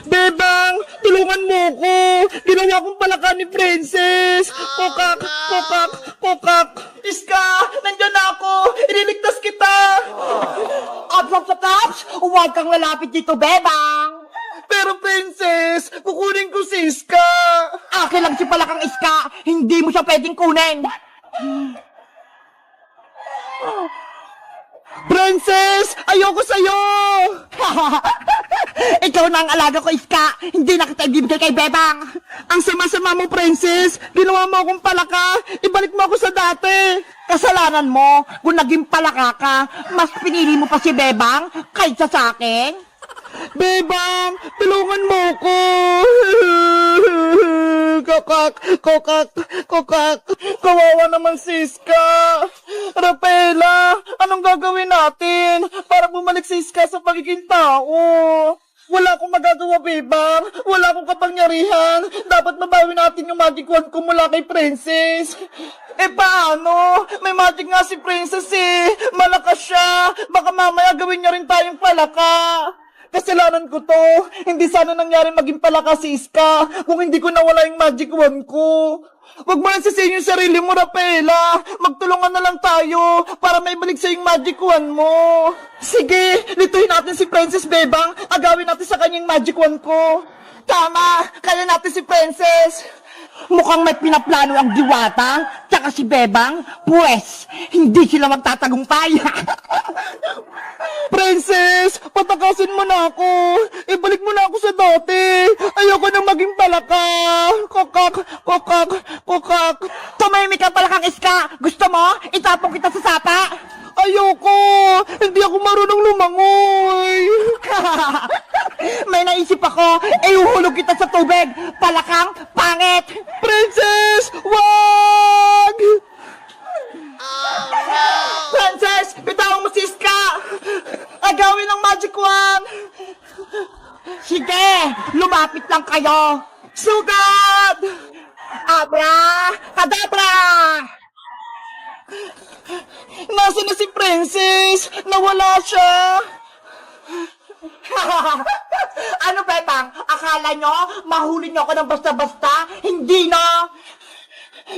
Bebang, tulungan mo ko. Ginawa kong palaka ni Princess. Kokak, kokak, kokak. Iska, nandyan na ako. Iniligtas kita. Ops! Huwag kang lalapit dito, Bebang! Pero Princess, kukunin ko si Iska. Akin lang si Palakang Iska, hindi mo siya pwedeng kunin! Princess, ayoko sa'yo. Ikaw na ang alaga ko, Iska! Hindi na kita ibibigay kay Bebang! Ang sama-sama mo, Princess. Ginawa mo akong palaka. Ibalik mo ako sa dati. Kasalanan mo, kung naging palaka ka, mas pinili mo pa si Bebang kaysa sa akin? Bebang, tulungan mo ko. Kokak, kokak, kokak. Kawawa naman si Iska. Rafaela, anong gagawin natin para bumalik si Iska sa pagiging tao? Wala akong magagawa, Bebang. Wala akong kapangyarihan. Dapat mabawi natin yung magic wand ko mula kay Princess. Eh paano? May magic nga si Princess eh. Malakas siya. Baka mamaya gawin niya rin tayong palaka. Kasalanan ko to. Hindi sana nangyari maging palaka si Iska kung hindi ko nawala yung magic wand ko. Huwag mo nang sisihin yung sarili mo, Rafaela. Magtulungan na lang tayo para maibalik sa yung magic wand mo. Sige, lituhin natin si Princess Bebang. Agawin natin sa kanyang magic wand ko. Tama, kaya natin si Princess. Mukhang may pinaplano ang Diwata, tsaka si Bebang, pues, hindi sila magtatagumpay. Princess, patakasin mo na ako. Ibalik mo na ako sa dati. Ayoko nang maging palaka. Kokak, kokak, kokak. Tumahimik ka Palakang Iska! Gusto mo? Itapong kita sa sapa! Ayoko. Hindi ako marunong lumangoy. May naisip ako, ihuhulog kita sa tubig! Palakang pangit! Princess, wag! Princess, bitawan mo si Iska. Agawin ang magic wand. Sige, lumapit lang kayo! Sugat! Abra! Kadabra! Nasaan na si Princess? Nawala siya. Ano, Bebang? Akala nyo, mahuli nyo ako ng basta-basta? Hindi na!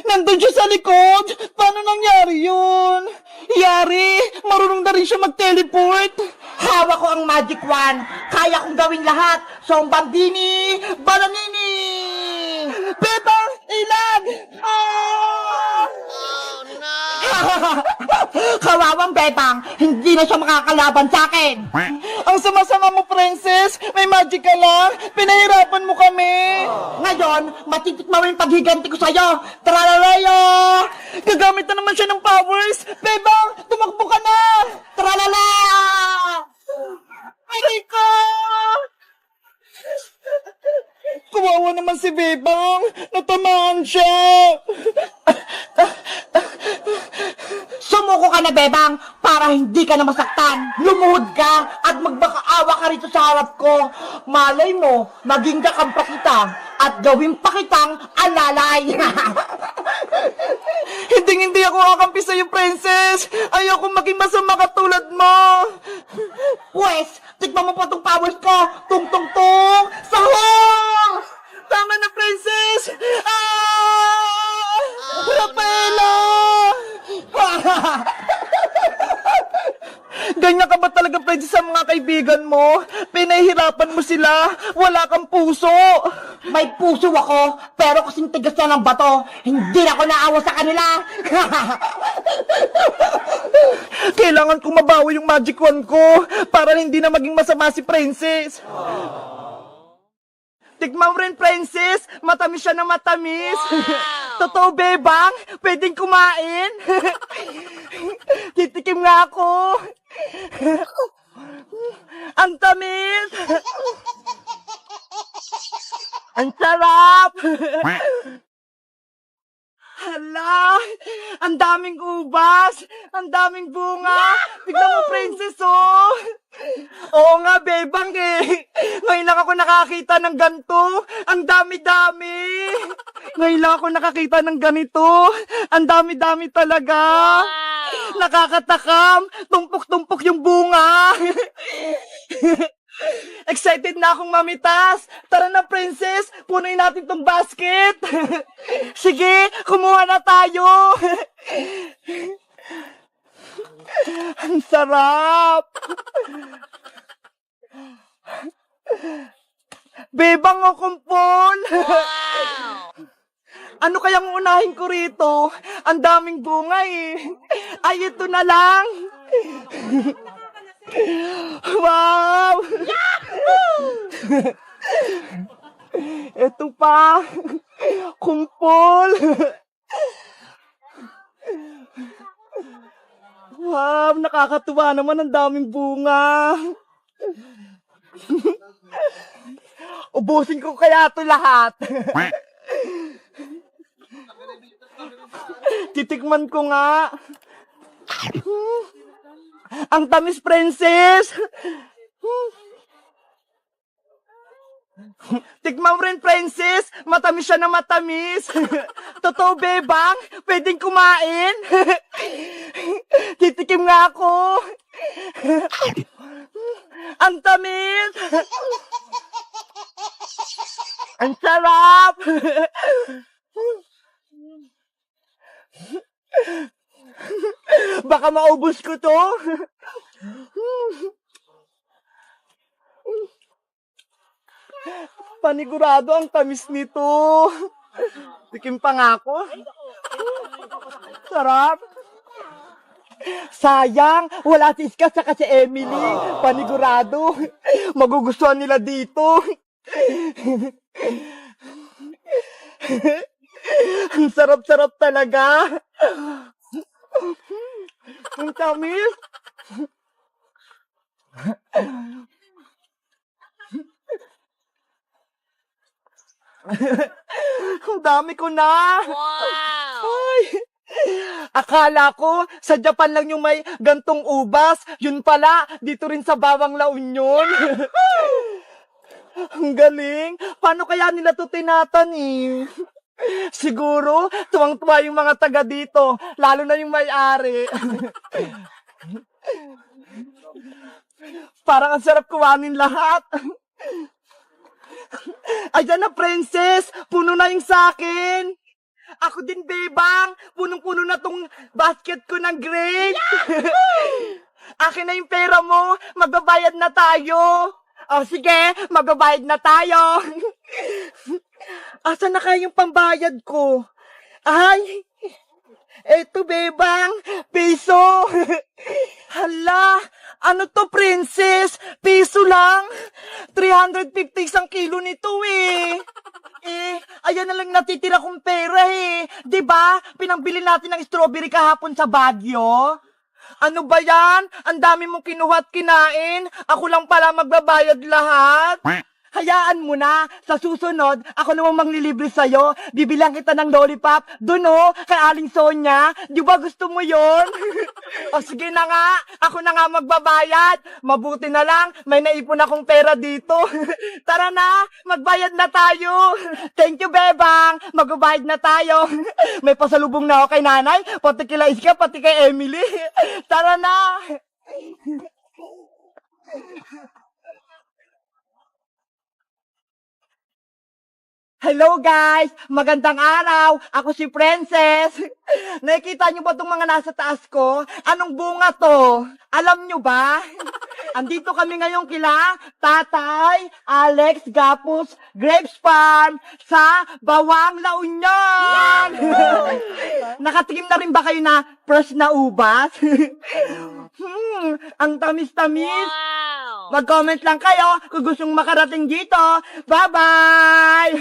Nandun siya sa likod. Paano nangyari yun? Yari, marunong na rin siya mag-teleport. Hawak ko ang magic wand! Kaya kong gawin lahat! Sombandini! Bananini! Bebang, ilag! Ah! Kawawang Bebang! Hindi na siya makakalaban sa akin! Ang sama-sama mo, Princess. May magic ka lang. Pinahirapan mo kami. Ngayon, matitikman mo yung paghiganti ko sa'yo! Tralalayo! Gagamit na naman siya ng powers. Bebang, tumakbo ka na. Tralala! Aray ko! Kawawa naman si Bebang. Natamaan siya. Sumuko ka na, Bebang, para hindi ka na masaktan. Lumuhod ka at magbakaawa ka rito sa harap ko. Malay mo, maging kakampa kita at gawin pa kitang alalay. Hindi ako kakampi sa'yo, Princess. Ayoko maging masama katulad mo. Pwes, tikman mo pa tong powers ko. Tung-tung-tung! Sahur! Tama na, Princess. Ah! Rafaela! Ganyan ka ba talaga, Princess, sa mga kaibigan mo? Pinahihirapan mo sila. Wala kang puso. May puso ako, pero kasing tigas na ng bato, hindi na ako naawa sa kanila. Kailangan kong mabawi yung magic wand ko para hindi na maging masama si Princess. Tikman mo rin, Princess. Matamis siya na matamis. Totoo, Bebang? Pwedeng kumain? Titikim nga ako. Ang tamis. Ang sarap. Hala, ang daming ubas, ang daming bunga. Tignan mo, Princess, oh. Oo nga, Bebang, eh. Ngayon lang ako nakakita ng ganito. Ang dami-dami. Ngayon lang ako nakakita ng ganito. Ang dami-dami talaga. Nakakatakam. Tumpok-tumpok yung bunga. Excited na akong mamitas. Tara na, princess. Punuin natin tong basket. Sige, kumuha na tayo. Ang sarap. Bebang o kumpol. Ano kayang unahin ko rito? Ang daming bunga eh. Ay, ito na lang. Wow! Ito pa. Kumpol. Wow, nakakatuwa naman, ang daming bunga. Ubusin ko kaya ito lahat. Titikman ko nga. Ang tamis, princess. Tikman mo rin, princess. Matamis siya na matamis. Totoo, bebang? Pwedeng kumain? Titikim nga ako. Ang tamis. Ang sarap. Baka maubos ko to. Panigurado ang tamis nito. Tikim pa nga ako. Sarap. Sayang, wala si Iska saka si Emily. Panigurado. Magugustuhan nila dito. Ang sarap-sarap talaga. Ang tamis. Ang dami ko na. Wow! Ay. Akala ko sa Japan lang yung may gantong ubas. Yun pala, dito rin sa Bawang La Union. Ang galing. Paano kaya nila to tinatan eh? Siguro, tuwang-tuwa yung mga taga dito, lalo na yung may-ari. Parang ang sarap kuwanin lahat. Ayan na, princess! Puno na yung sakin! Ako din, bebang! Punong-puno na tong basket ko ng grapes! Akin na yung pera mo! Magbabayad na tayo! O sige, magbabayad na tayo! Asa na kaya yung pambayad ko? Ay! Eto, bebang! Piso! Hala! Ano to, princess? Piso lang? 350 isang kilo nito eh. Ayan na lang natitira kong pera eh. 'Di ba? Pinangbili natin ng strawberry kahapon sa Baguio. Ano ba yan? Ang dami mong kinuha at kinain. Ako lang pala magbabayad lahat. Hayaan mo na. Sa susunod, ako namang manglilibre sa'yo. Bibilang kita ng lollipop. Doon kay Aling Sonia. Di ba gusto mo yon? O sige na nga. Ako na nga magbabayad. Mabuti na lang. May naipon akong pera dito. Tara na. Magbayad na tayo. Thank you, bebang. Magbabayad na tayo. May pasalubong na ako kay nanay. Pati kila Iska, pati kay Emily. Tara na. Hello guys! Magandang araw! Ako si Princess! Nakikita niyo ba itong mga nasa taas ko? Anong bunga to? Alam niyo ba? Andito kami ngayon kila Tatay Alex Gapus Grapes Farm sa Bawang La Union! Nakatikim na rin ba kayo na fresh na ubas? Ang tamis-tamis! Wow! Mag-comment lang kayo kung gusto mong makarating dito. Bye-bye!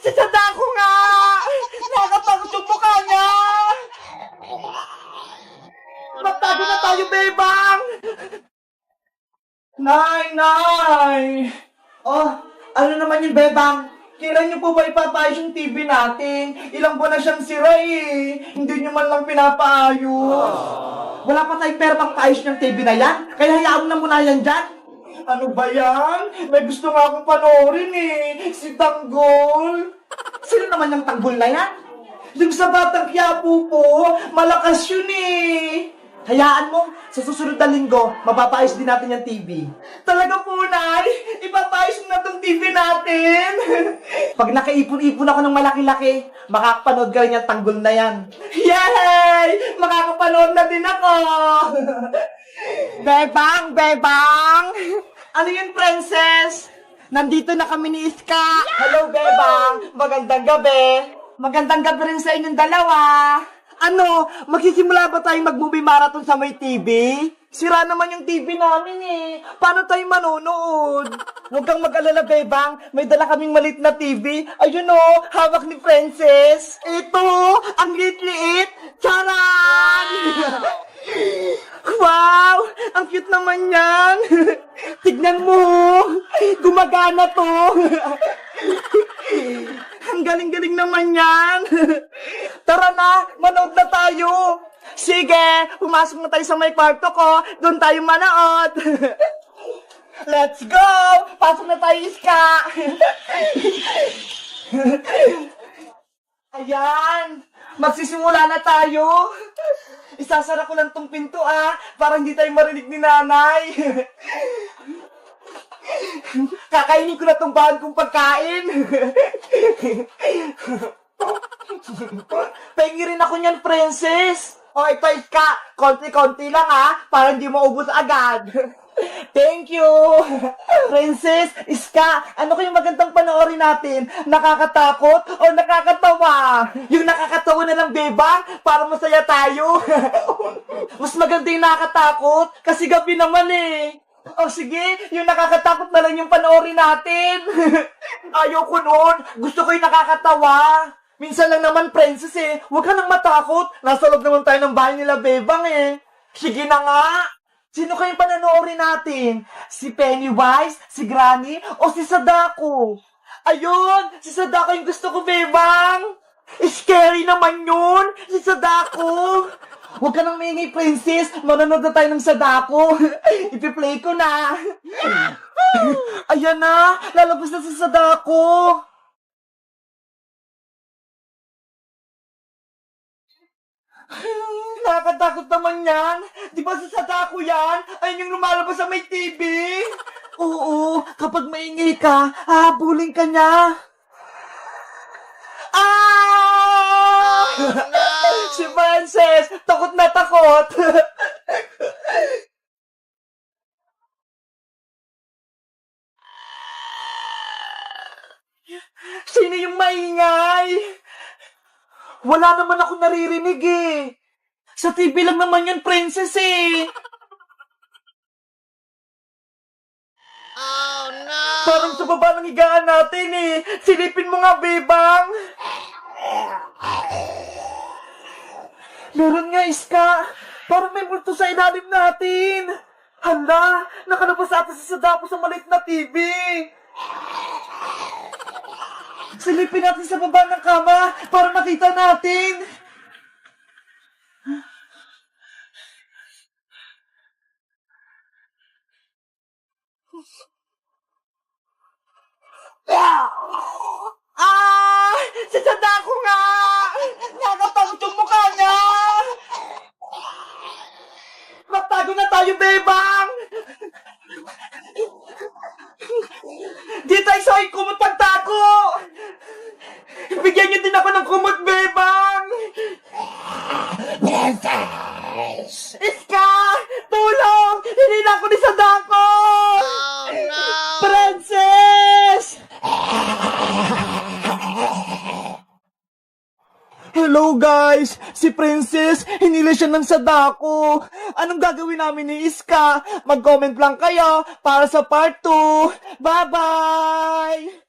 Si Sadako nga! Nakakatakot yung mukha niya! Magtago na tayo, bebang! Nay! Oh, ano naman yung bebang? Kailan niyo po ba ipapaayos yung TV natin? Ilang buwan na siyang sira eh. Hindi niyo man lang pinapaayos. Wala pa tayong pera pang paayos ng TV na yan. Kaya hayaan mo na muna yan dyan. Ano ba yan? May gusto nga akong panoorin eh. Si Tanggol. Sino naman yung tanggol na yan? Yung sa Batang Quiapo po, malakas yun eh. Hayaan mo, sa susunod na linggo, mapapaayos din natin yung TV. Talaga po, Nay? Ipapayos na tong TV natin. Pag nakaipon-ipon ako ng malaki-laki, makakapanood ka rin yung tanggol na yan. Yay! Makakapanood na din ako. Bebang! Bebang! Ano yun, princess? Nandito na kami ni Iska. Hello, Bebang! Magandang gabi. Magandang gabi rin sa inyong dalawa. Ano, magsisimula ba tayong mag-movie marathon sa may TV? Sira naman yung TV namin eh. Paano tayo manonood? Huwag kang mag-alala, Bebang. May dala kaming malit na TV. Ayun o, hawak ni Princess. Ito, ang liit-liit. Charan! Wow! Ang cute naman yan! Tignan mo! Gumagana to! Ang galing-galing naman yan! Tara na! Manood na tayo! Sige! Pumasok na tayo sa may kwarto ko! Doon tayo manood! Let's go! Pasok na tayo, Iska! Ayan! Magsisimula na tayo! Isasara ko lang tong pinto para hindi tayo marinig ni nanay. Kakainin ko na tong bahan kong pagkain. Pengi rin ako niyan, princess. O, ito Iska, konti-konti lang para hindi maubos agad. Thank you! Princess, Iska, ano kayong magandang panoorin natin? Nakakatakot o nakakatawa? Yung nakakatawa na lang, Bebang, para masaya tayo. Mas maganda yung nakakatakot, kasi gabi naman eh. O sige, yung nakakatakot na lang yung panoorin natin. Ayaw ko noon, gusto ko yung nakakatawa. Minsan lang naman, princess eh, huwag ka nang matakot. Nasa loob naman tayo ng bahay nila, Bebang eh. Sige na nga. Sino kayong panonoorin natin? Si Pennywise, si Granny, o si Sadako? Ayun! Si Sadako yung gusto ko, Bebang! Scary naman yun! Si Sadako! Huwag ka nang maingay, princess! Manonood na tayo ng Sadako! Ipi-play ko na! Ayan na! Lalabas na si Sadako! Nakakatakot naman yan. Di ba sa Sadako yan? Ayun yung lumalabas sa may TV. Oo, kapag maingay ka, hahabulin ka niya. Ah! Oh, no! Si Princess, takot na takot. Sino yung maingay? Wala naman ako naririnig eh. Sa TV lang naman yan, princess eh. Oh no! Parang sa baba ng higaan natin eh. Silipin mo nga, Bebang. Meron nga, Iska. Parang may multo sa ilalim natin. Hala, nakalabas ata si Sadako sa maliit na TV. Silipin natin sa baba ng kama para makita natin. Ah! Si Sadako nga! Nakapangit yung mukha niya! Magtago na tayo, Bebang! Di tayo sa kumot pagtago! Bigyan niyo din ako ng kumot, Bebang! Princess! Iska! Tulong! Hinila ko ni Sadako! Oh no! Princess! Hello guys! Si Princess, hinila siya ng Sadako. Anong gagawin namin ni Iska? Mag-comment lang kayo para sa part 2. Bye-bye!